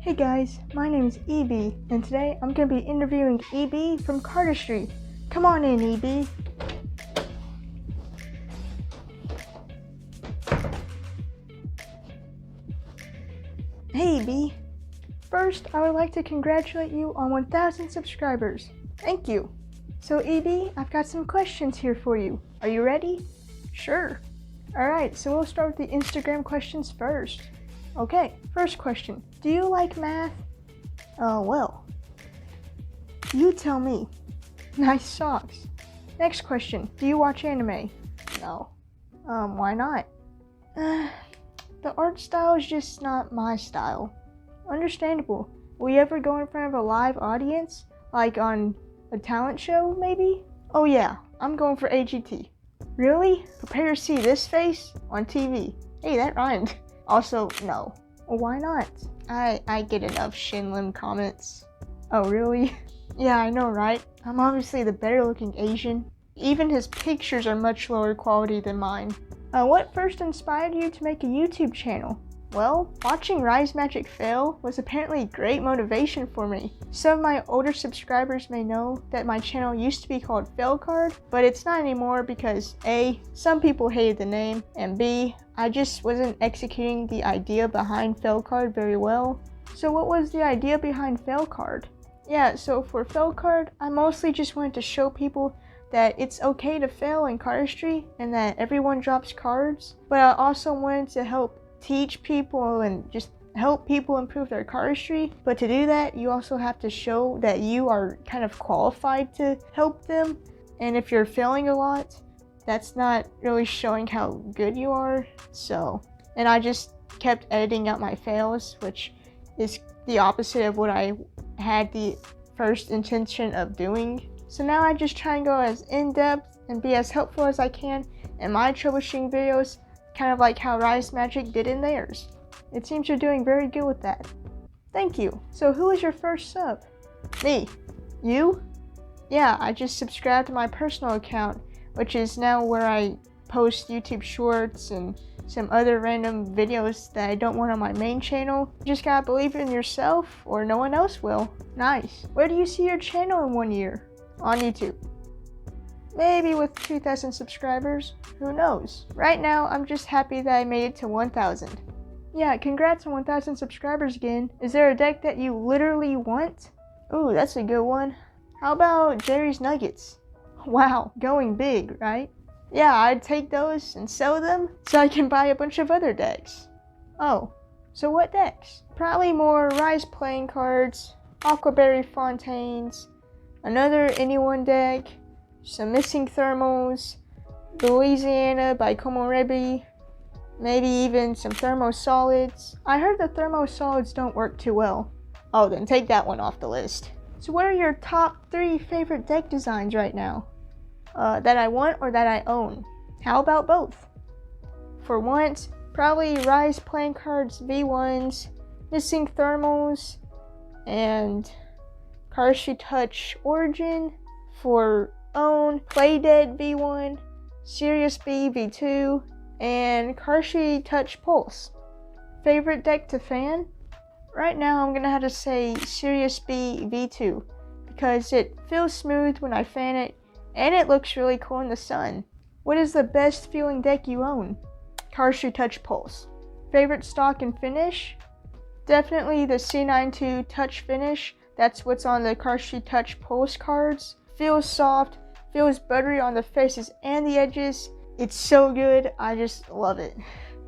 Hey guys, my name is Eebee, and today I'm going to be interviewing Eebee from CardisTree. Come on in, Eebee. Hey Eebee. First, I would like to congratulate you on 1,000 subscribers. Thank you. So Eebee, I've got some questions here for you. Are you ready? Sure. Alright, so we'll start with the Instagram questions first. Okay, first question. Do you like math? Well. You tell me. Nice socks. Next question. Do you watch anime? No. Why not? The art style is just not my style. Understandable. Will you ever go in front of a live audience? Like on a talent show, maybe? Oh yeah, I'm going for AGT. Really? Prepare to see this face on TV. Hey, that rhymed. Also, no. Well, why not? I get enough Shinlim comments. Oh, really? Yeah, I know, right? I'm obviously the better looking Asian. Even his pictures are much lower quality than mine. What first inspired you to make a YouTube channel? Well, watching RYYZN fail was apparently great motivation for me. Some of my older subscribers may know that my channel used to be called Fail Card, but it's not anymore because A, some people hated the name, and B, I just wasn't executing the idea behind Fail Card very well. So what was the idea behind Fail Card? Yeah, so for Fail Card, I mostly just wanted to show people that it's okay to fail in CardisTree and that everyone drops cards, but I also wanted to help teach people and just help people improve their CardisTree. But to do that, you also have to show that you are kind of qualified to help them. And if you're failing a lot, that's not really showing how good you are. So, and I just kept editing out my fails, which is the opposite of what I had the first intention of doing. So now I just try and go as in-depth and be as helpful as I can in my troubleshooting videos, kind of like how RYYZN did in theirs. It seems you're doing very good with that. Thank you. So who was your first sub? Me. You? Yeah, I just subscribed to my personal account, which is now where I post YouTube shorts and some other random videos that I don't want on my main channel. You just gotta believe in yourself or no one else will. Nice. Where do you see your channel in 1 year? On YouTube. Maybe with 2,000 subscribers, who knows? Right now, I'm just happy that I made it to 1,000. Yeah, congrats on 1,000 subscribers again. Is there a deck that you literally want? Ooh, that's a good one. How about Jerry's Nuggets? Wow, going big, right? Yeah, I'd take those and sell them so I can buy a bunch of other decks. Oh, so what decks? Probably more Rise playing cards, Aquaberry Fontaines, another Anyone deck, some Missing Thermals, the Louisiana by Komorebi, maybe even some Thermo Solids. I heard the Thermo Solids don't work too well. Oh, then take that one off the list. So what are your top 3 favorite deck designs right now? That I want or that I own? How about both? For once, probably Rise playing cards V1s, Missing Thermals, and CardisTree Touch Origin. For own, Play Dead V1, Sirius B V2, and CardisTree Touch Pulse. Favorite deck to fan? Right now I'm gonna have to say Sirius B V2 because it feels smooth when I fan it and it looks really cool in the sun. What is the best feeling deck you own? CardisTree Touch Pulse. Favorite stock and finish? Definitely the C92 Touch Finish. That's what's on the CardisTree Touch Pulse cards. Feels soft, feels buttery on the faces and the edges. It's so good, I just love it.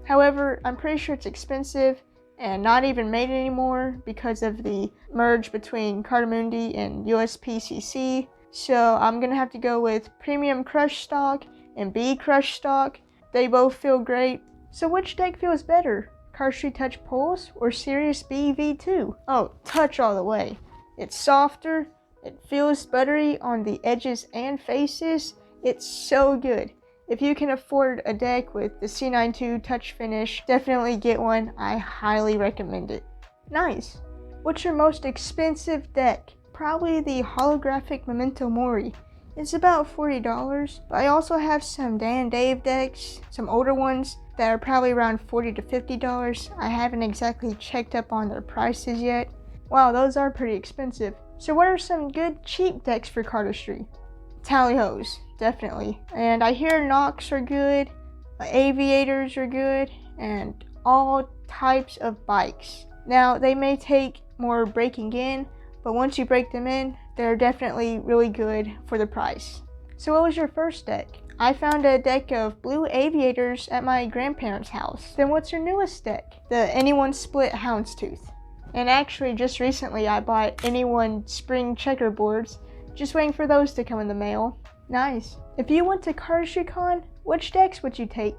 However, I'm pretty sure it's expensive and not even made anymore because of the merge between Cardamundi and USPCC. So I'm gonna have to go with Premium Crush stock and B Crush stock. They both feel great. So which deck feels better? CardisTree Touch Pulse or Sirius B V2? Oh, Touch all the way. It's softer, it feels buttery on the edges and faces. It's so good. If you can afford a deck with the C92 Touch Finish, definitely get one. I highly recommend it. Nice. What's your most expensive deck? Probably the holographic Memento Mori. It's about $40, but I also have some Dan Dave decks, some older ones that are probably around $40 to $50. I haven't exactly checked up on their prices yet. Wow, those are pretty expensive. So what are some good cheap decks for CardisTree? Tallyhos, definitely. And I hear Knocks are good, Aviators are good, and all types of bikes. Now, they may take more breaking in, but once you break them in, they're definitely really good for the price. So what was your first deck? I found a deck of blue Aviators at my grandparents' house. Then what's your newest deck? The Anyone Split Houndstooth. And actually, just recently I bought Anyone Spring Checkerboards, just waiting for those to come in the mail. Nice. If you went to CardisTree, which decks would you take?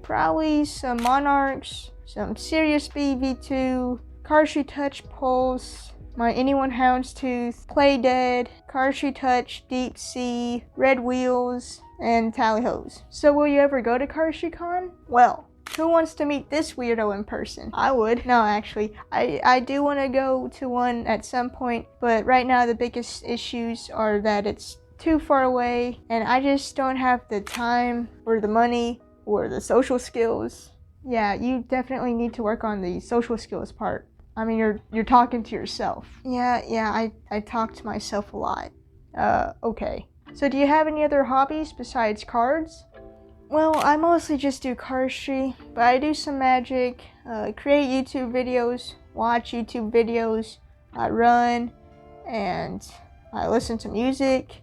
Probably some Monarchs, some Sirius B V2, CardisTree Touch Pulse, my Anyone Houndstooth, Play Dead, CardisTree Touch, Deep Sea, Red Wheels, and Tallyhos. So will you ever go to CardisTree? Well, who wants to meet this weirdo in person? I would. No, actually, I do want to go to one at some point, but right now the biggest issues are that it's too far away, and I just don't have the time or the money or the social skills. Yeah, you definitely need to work on the social skills part. I mean, you're talking to yourself. Yeah, I talk to myself a lot. Okay. So do you have any other hobbies besides cards? Well, I mostly just do CardisTree, but I do some magic, create YouTube videos, watch YouTube videos, I run, and I listen to music.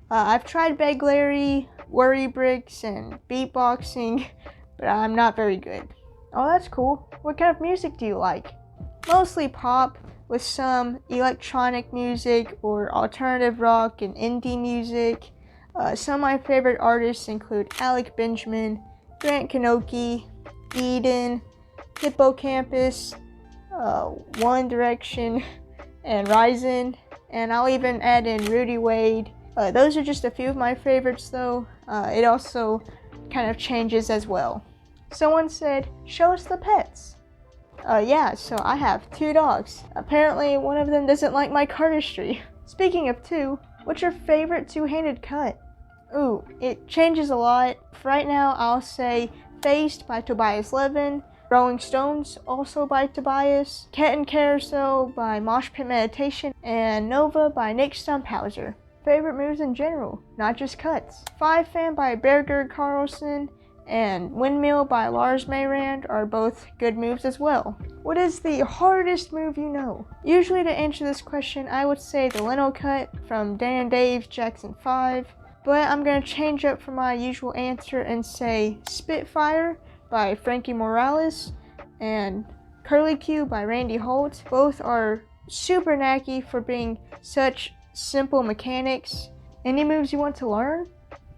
I've tried Beg Larry, Worry Bricks, and beatboxing, but I'm not very good. Oh, that's cool. What kind of music do you like? Mostly pop, with some electronic music or alternative rock and indie music. Some of my favorite artists include Alec Benjamin, Grant Kanoki, Eden, Hippocampus, One Direction, and RYYZN, and I'll even add in RYYYD. Those are just a few of my favorites though. It also kind of changes as well. Someone said, show us the pets. Yeah, so I have 2 dogs. Apparently one of them doesn't like my CardisTree. Speaking of 2, what's your favorite two-handed cut? Ooh, it changes a lot. For right now, I'll say Faced by Tobias Levin, Rolling Stones, also by Tobias, Cat and Carousel by Mosh Pit Meditation, and Nova by Nick Stumphauser. Favorite moves in general, not just cuts. 5 Fan by Berger Carlson and Windmill by Lars Mayrand are both good moves as well. What is the hardest move you know? Usually to answer this question, I would say the Leno cut from Dan and Dave Jackson 5, but I'm going to change up from my usual answer and say Spitfire by Frankie Morales and Curly Q by Randy Holt. Both are super knacky for being such simple mechanics. Any moves you want to learn?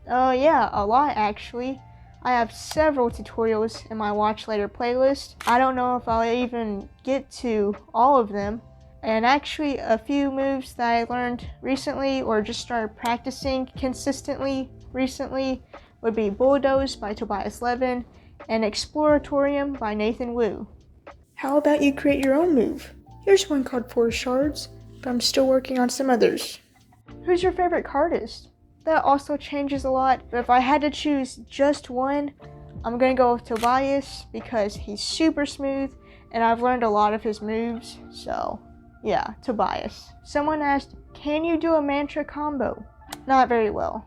Yeah, a lot actually. I have several tutorials in my watch later playlist. I don't know if I'll even get to all of them. And actually a few moves that I learned recently or just started practicing consistently recently would be Bulldoze by Tobias Levin and Exploratorium by Nathan Wu. How about you create your own move? Here's one called 4 Shards, but I'm still working on some others. Who's your favorite cardist? That also changes a lot, but if I had to choose just one, I'm gonna go with Tobias because he's super smooth and I've learned a lot of his moves, so yeah, Tobias. Someone asked, can you do a mantra combo? Not very well.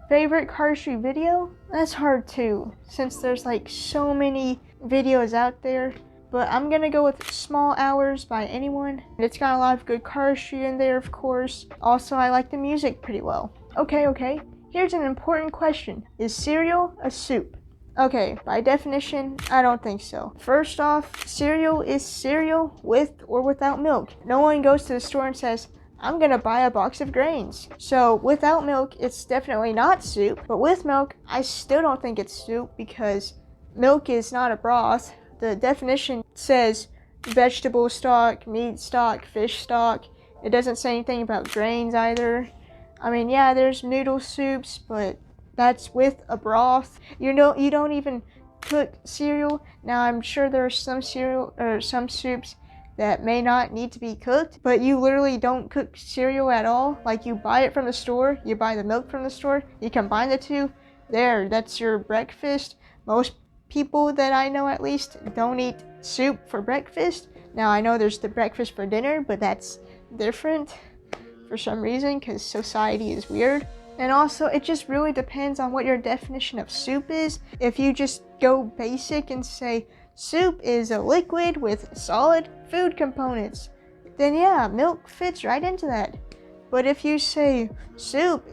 Favorite CardisTree video? That's hard too, since there's like so many videos out there. But I'm gonna go with Small Hours by Anyone. It's got a lot of good CardisTree in there, of course. Also, I like the music pretty well. Okay. Here's an important question. Is cereal a soup? Okay, by definition, I don't think so. First off, cereal is cereal with or without milk. No one goes to the store and says, I'm gonna buy a box of grains. So without milk, it's definitely not soup. But with milk, I still don't think it's soup because milk is not a broth. The definition says vegetable stock, meat stock, fish stock. It doesn't say anything about grains either. I mean, yeah, there's noodle soups, but that's with a broth. You don't even cook cereal. Now, I'm sure there are some cereal or some soups that may not need to be cooked, but you literally don't cook cereal at all. Like, you buy it from the store, you buy the milk from the store, you combine the two. There, that's your breakfast. Most people that I know at least don't eat soup for breakfast. Now I know there's the breakfast for dinner, but that's different for some reason because society is weird. And also it just really depends on what your definition of soup is. If you just go basic and say soup is a liquid with solid food components, then yeah, milk fits right into that. But if you say soup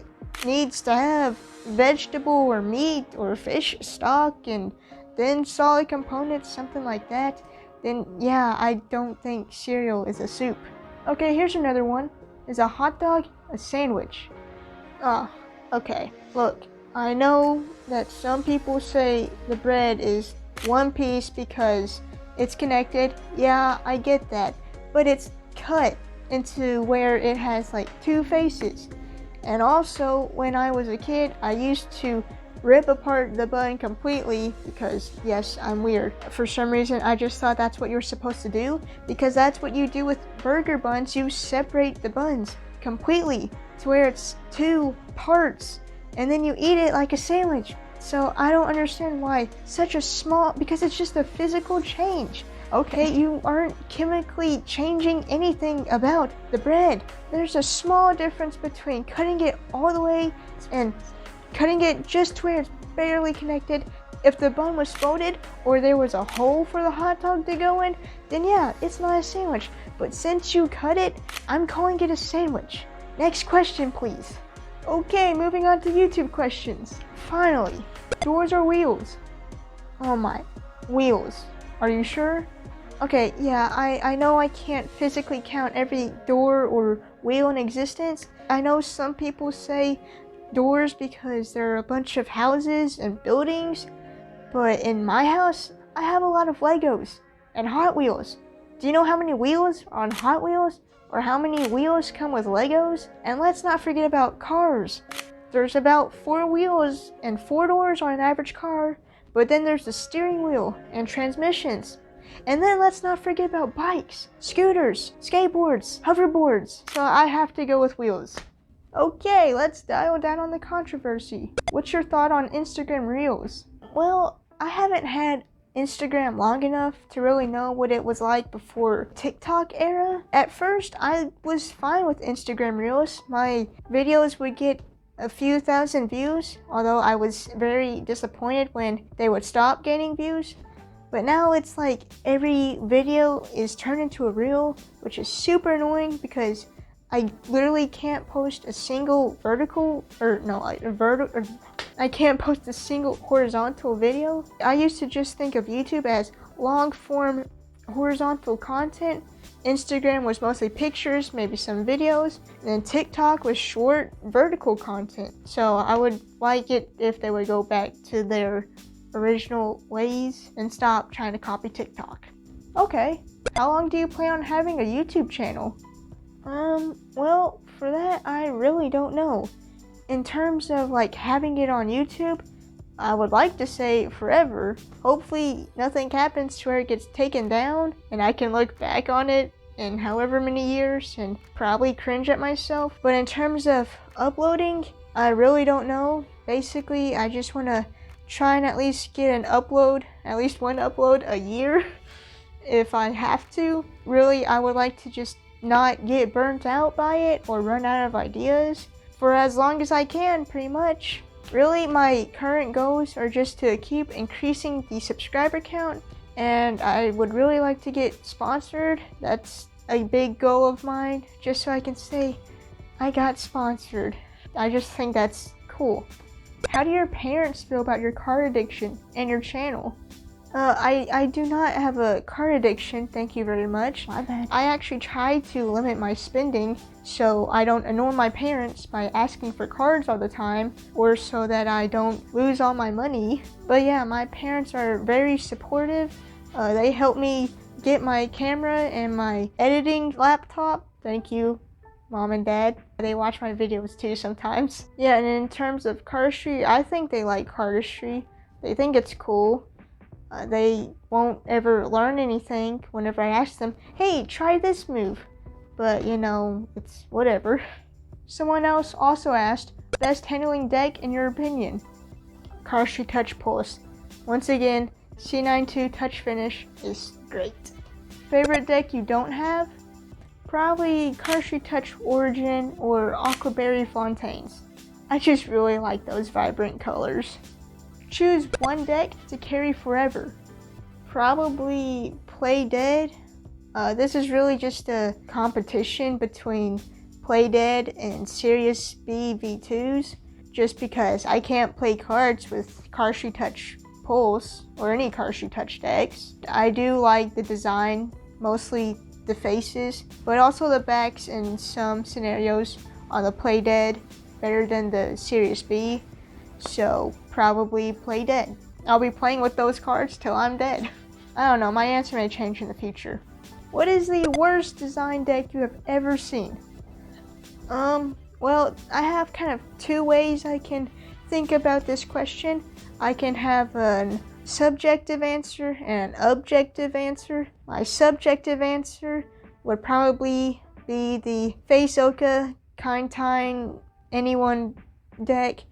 needs to have vegetable or meat or fish stock and then solid components, something like that, then yeah, I don't think cereal is a soup. Okay, here's another one. Is a hot dog a sandwich? Okay, look, I know that some people say the bread is one piece because it's connected. Yeah, I get that, but it's cut into where it has like two faces. And also, when I was a kid, I used to rip apart the bun completely because, yes, I'm weird. For some reason, I just thought that's what you're supposed to do because that's what you do with burger buns. You separate the buns completely to where it's two parts and then you eat it like a sandwich. So I don't understand why such a small, because it's just a physical change. Okay, you aren't chemically changing anything about the bread. There's a small difference between cutting it all the way and cutting it just to where it's barely connected. If the bun was folded or there was a hole for the hot dog to go in, then yeah, it's not a sandwich. But since you cut it, I'm calling it a sandwich. Next question, please. Okay, moving on to YouTube questions. Finally, doors or wheels? Oh my, wheels. Are you sure? Okay, yeah, I know I can't physically count every door or wheel in existence. I know some people say doors because there are a bunch of houses and buildings, but in my house, I have a lot of Legos and Hot Wheels. Do you know how many wheels are on Hot Wheels? Or how many wheels come with Legos? And let's not forget about cars. There's about 4 wheels and 4 doors on an average car, but then there's the steering wheel and transmissions. And then let's not forget about bikes, scooters, skateboards, hoverboards. So I have to go with wheels. Okay, let's dial down on the controversy. What's your thought on Instagram Reels? Well, I haven't had Instagram long enough to really know what it was like before TikTok era. At first, I was fine with Instagram Reels. My videos would get a few thousand views, although I was very disappointed when they would stop gaining views. But now it's like every video is turned into a reel, which is super annoying because I literally can't post a single I can't post a single horizontal video. I used to just think of YouTube as long form horizontal content. Instagram was mostly pictures, maybe some videos, and then TikTok was short vertical content. So I would like it if they would go back to their original ways and stop trying to copy TikTok. Okay, how long do you plan on having a YouTube channel? Well, for that, I really don't know. In terms of like having it on YouTube, I would like to say forever. Hopefully nothing happens to where it gets taken down and I can look back on it in however many years and probably cringe at myself. But in terms of uploading, I really don't know. Basically, I just want to try and at least get an upload, at least one upload a year if I have to. Really, I would like to just not get burnt out by it or run out of ideas for as long as I can, pretty much. Really, my current goals are just to keep increasing the subscriber count, and I would really like to get sponsored. That's a big goal of mine, just so I can say I got sponsored. I just think that's cool. How do your parents feel about your card addiction and your channel? I do not have a card addiction, thank you very much. My bad. I actually try to limit my spending so I don't annoy my parents by asking for cards all the time, or so that I don't lose all my money. But yeah, my parents are very supportive. They help me get my camera and my editing laptop. Thank you, Mom and Dad. They watch my videos too sometimes. Yeah, and in terms of CardisTree, I think they like CardisTree. They think it's cool. They won't ever learn anything whenever I ask them, hey, try this move. But, you know, it's whatever. Someone else also asked, best handling deck in your opinion? CardisTree Touch Pulse. Once again, C92 touch finish is great. Favorite deck you don't have? Probably CardisTree Touch Origin or Aquaberry Fontaines. I just really like those vibrant colors. Choose one deck to carry forever. Probably Play Dead. This is really just a competition between Play Dead and Serious B V2s, just because I can't play cards with CardisTree Touch Pulse or any CardisTree Touch decks. I do like the design, mostly the faces, but also the backs in some scenarios on the Play Dead better than the Serious B, so probably Play Dead. I'll be playing with those cards till I'm dead. I don't know, my answer may change in the future. What is the worst design deck you have ever seen? Well, I have kind of two ways I can think about this question. I can have a subjective answer and an objective answer. My subjective answer would probably be the Face Oka, Kind Anyone deck.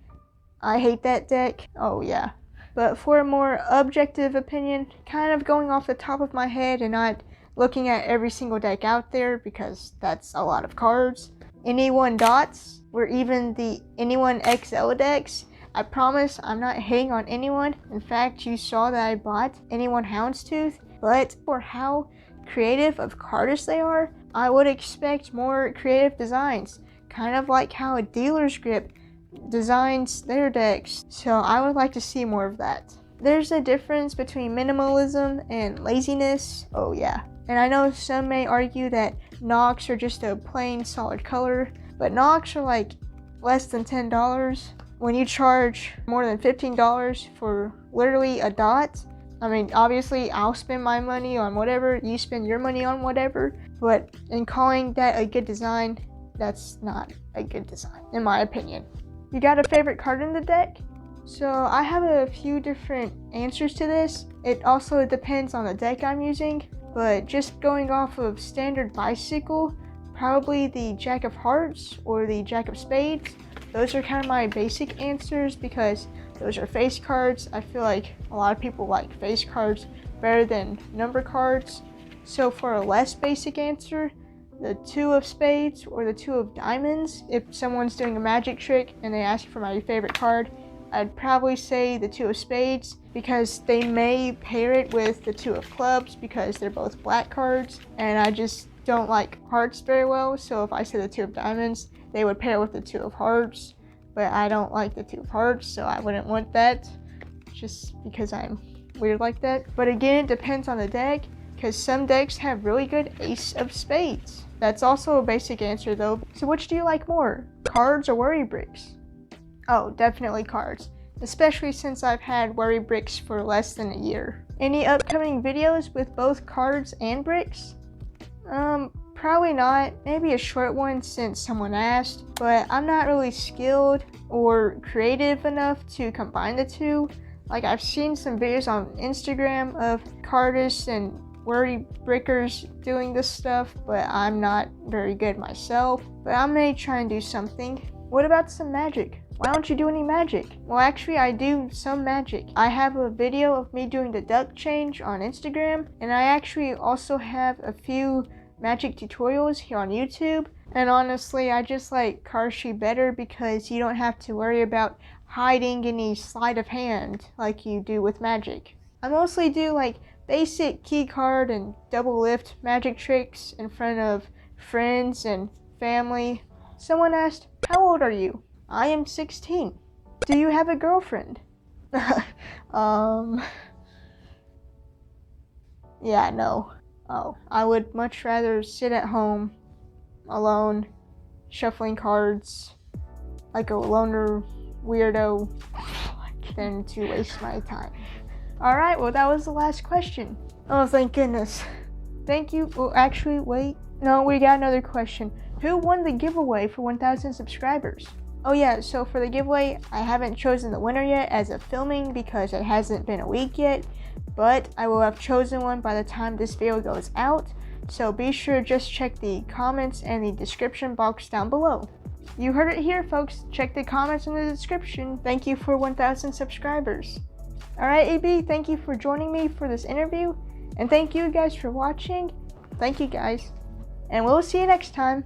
I hate that deck. Oh yeah. But for a more objective opinion, kind of going off the top of my head and not looking at every single deck out there, because that's a lot of cards. Anyone Dots, or even the Anyone XL decks. I promise I'm not hating on anyone. In fact, you saw that I bought Anyone Houndstooth, but for how creative of cardists they are, I would expect more creative designs. Kind of like how a Dealer's Grip designs their decks, so I would like to see more of that. There's a difference between minimalism and laziness. Oh yeah. And I know some may argue that Nox are just a plain solid color, but Nox are like less than $10. When you charge more than $15 for literally a dot, I mean, obviously I'll spend my money on whatever, you spend your money on whatever, but in calling that a good design, that's not a good design, in my opinion. You got a favorite card in the deck? So I have a few different answers to this. It also depends on the deck I'm using, but just going off of standard bicycle, probably the Jack of Hearts or the Jack of Spades. Those are kind of my basic answers because those are face cards. I feel like a lot of people like face cards better than number cards. So for a less basic answer, the Two of Spades or the Two of Diamonds. If someone's doing a magic trick and they ask for my favorite card, I'd probably say the Two of Spades because they may pair it with the Two of Clubs because they're both black cards, and I just don't like hearts very well. So if I say the Two of Diamonds, they would pair with the Two of Hearts, but I don't like the Two of Hearts, so I wouldn't want that just because I'm weird like that. But again, it depends on the deck because some decks have really good Ace of Spades. That's also a basic answer though. So which do you like more, cards or worry bricks? Oh, definitely cards, especially since I've had worry bricks for less than a year. Any upcoming videos with both cards and bricks? Probably not. Maybe a short one since someone asked, but I'm not really skilled or creative enough to combine the two. Like, I've seen some videos on Instagram of cardists and worry brickers doing this stuff, but I'm not very good myself. But I may try and do something. What about some magic? Why don't you do any magic? Well, actually, I do some magic. I have a video of me doing the duck change on Instagram, and I actually also have a few magic tutorials here on YouTube. And honestly, I just like CardisTree better because you don't have to worry about hiding any sleight of hand like you do with magic. I mostly do like basic key card and double lift magic tricks in front of friends and family. Someone asked, how old are you? I am 16. Do you have a girlfriend? Yeah, no. Oh, I would much rather sit at home alone, shuffling cards like a loner weirdo than to waste my time. Alright, well that was the last question. Oh, thank goodness. Thank you. Well, actually, wait. No, we got another question. Who won the giveaway for 1,000 subscribers? Oh yeah, so for the giveaway, I haven't chosen the winner yet as of filming because it hasn't been a week yet, but I will have chosen one by the time this video goes out, so be sure to just check the comments and the description box down below. You heard it here, folks. Check the comments in the description. Thank you for 1,000 subscribers. Alright, Eebee, thank you for joining me for this interview, and thank you guys for watching. Thank you guys, and we'll see you next time.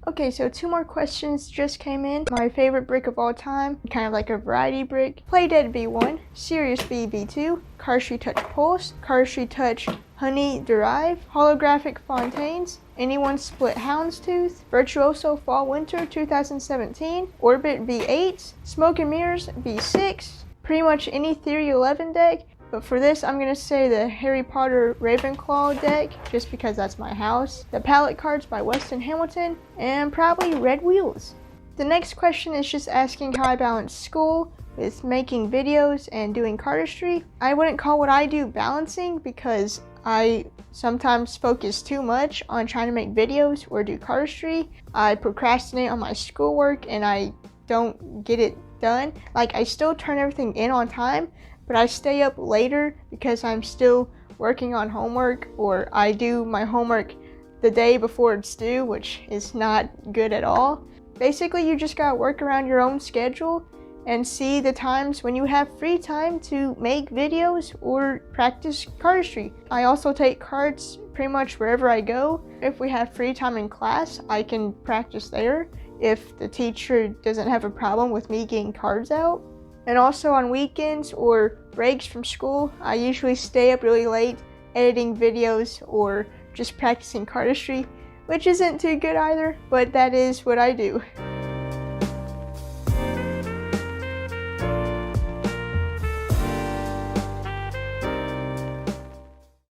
Okay, so 2 more questions just came in. My favorite brick of all time, kind of like a variety brick. Play Dead V1, Serious B V2, CardisTree Touch Pulse, CardisTree Touch Honey Derive, Holographic Fontaines, Anyone Split Houndstooth, Virtuoso Fall Winter 2017, Orbit V8, Smoke and Mirrors V6, pretty much any Theory 11 deck. But for this, I'm going to say the Harry Potter Ravenclaw deck, just because that's my house. The palette cards by Weston Hamilton, and probably Red Wheels. The next question is just asking how I balance school with making videos and doing CardisTree. I wouldn't call what I do balancing, because I sometimes focus too much on trying to make videos or do CardisTree. I procrastinate on my schoolwork and I don't get it done. Like, I still turn everything in on time, but I stay up later because I'm still working on homework, or I do my homework the day before it's due, which is not good at all. Basically, you just gotta work around your own schedule and see the times when you have free time to make videos or practice CardisTree. I also take cards pretty much wherever I go. If we have free time in class, I can practice there if the teacher doesn't have a problem with me getting cards out. And also on weekends or breaks from school, I usually stay up really late editing videos or just practicing CardisTree, which isn't too good either, but that is what I do.